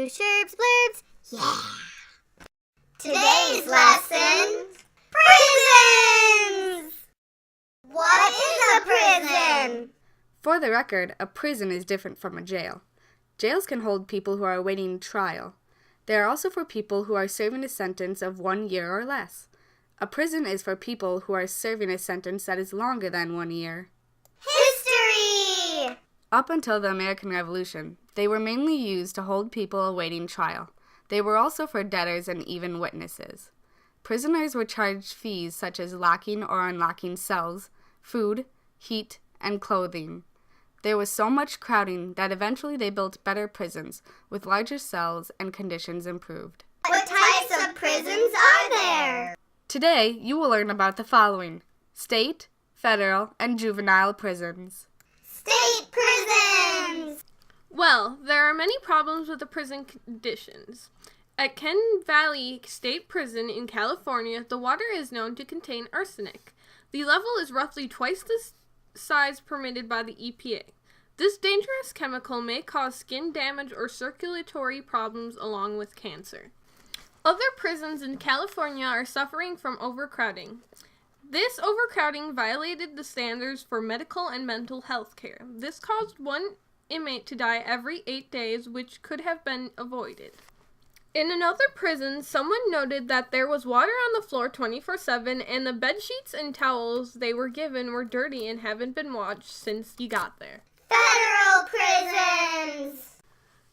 Sherbs, blurbs, yeah! Today's lesson, prisons! What is a prison? For the record, a prison is different from a jail. Jails can hold people who are awaiting trial. They are also for people who are serving a sentence of 1 year or less. A prison is for people who are serving a sentence that is longer than 1 year. History! Up until the American Revolution, they were mainly used to hold people awaiting trial. They were also for debtors and even witnesses. Prisoners were charged fees such as locking or unlocking cells, food, heat, and clothing. There was so much crowding that eventually they built better prisons with larger cells and conditions improved. What types of prisons are there? Today, you will learn about the following: state, federal, and juvenile prisons. State prisons! Well, there are many problems with the prison conditions. At Ken Valley State Prison in California, the water is known to contain arsenic. The level is roughly twice the size permitted by the EPA. This dangerous chemical may cause skin damage or circulatory problems along with cancer. Other prisons in California are suffering from overcrowding. This overcrowding violated the standards for medical and mental health care. This caused one inmate to die every 8 days, which could have been avoided. In another prison, someone noted that there was water on the floor 24/7 and the bed sheets and towels they were given were dirty and haven't been washed since you got there. Federal prisons!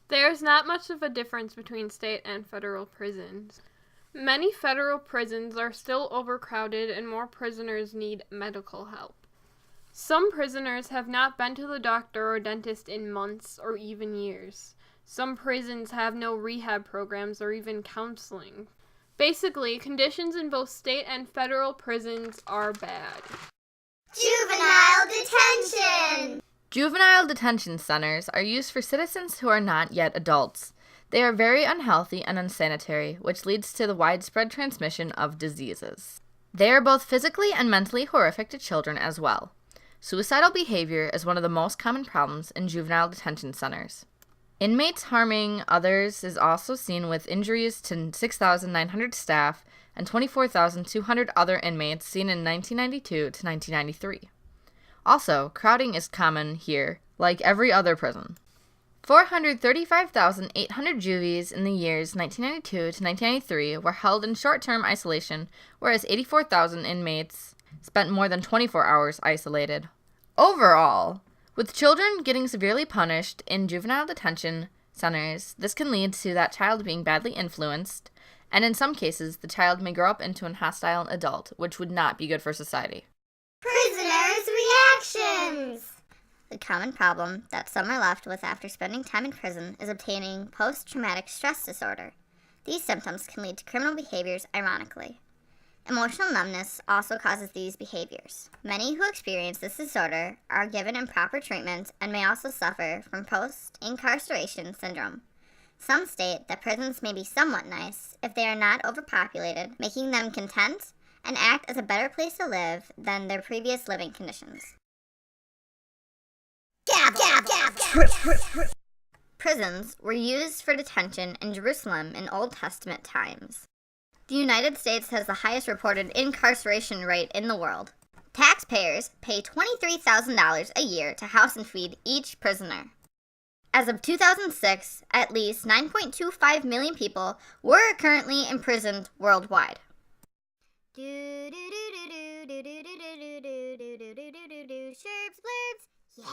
There's not much of a difference between state and federal prisons. Many federal prisons are still overcrowded and more prisoners need medical help. Some prisoners have not been to the doctor or dentist in months or even years. Some prisons have no rehab programs or even counseling. Basically, conditions in both state and federal prisons are bad. Juvenile detention! Juvenile detention centers are used for citizens who are not yet adults. They are very unhealthy and unsanitary, which leads to the widespread transmission of diseases. They are both physically and mentally horrific to children as well. Suicidal behavior is one of the most common problems in juvenile detention centers. Inmates harming others is also seen with injuries to 6,900 staff and 24,200 other inmates seen in 1992 to 1993. Also, crowding is common here, like every other prison. 435,800 juvies in the years 1992 to 1993 were held in short-term isolation, whereas 84,000 inmates spent more than 24 hours isolated. Overall, with children getting severely punished in juvenile detention centers, this can lead to that child being badly influenced, and in some cases, the child may grow up into an hostile adult, which would not be good for society. Prisoners' reactions! The common problem that some are left with after spending time in prison is obtaining post-traumatic stress disorder. These symptoms can lead to criminal behaviors, ironically. Emotional numbness also causes these behaviors. Many who experience this disorder are given improper treatment and may also suffer from post-incarceration syndrome. Some state that prisons may be somewhat nice if they are not overpopulated, making them content and act as a better place to live than their previous living conditions. Prisons were used for detention in Jerusalem in Old Testament times. The United States has the highest reported incarceration rate in the world. Taxpayers pay $23,000 a year to house and feed each prisoner. As of 2006, at least 9.25 million people were currently imprisoned worldwide. Sherbs, blurbs, yeah!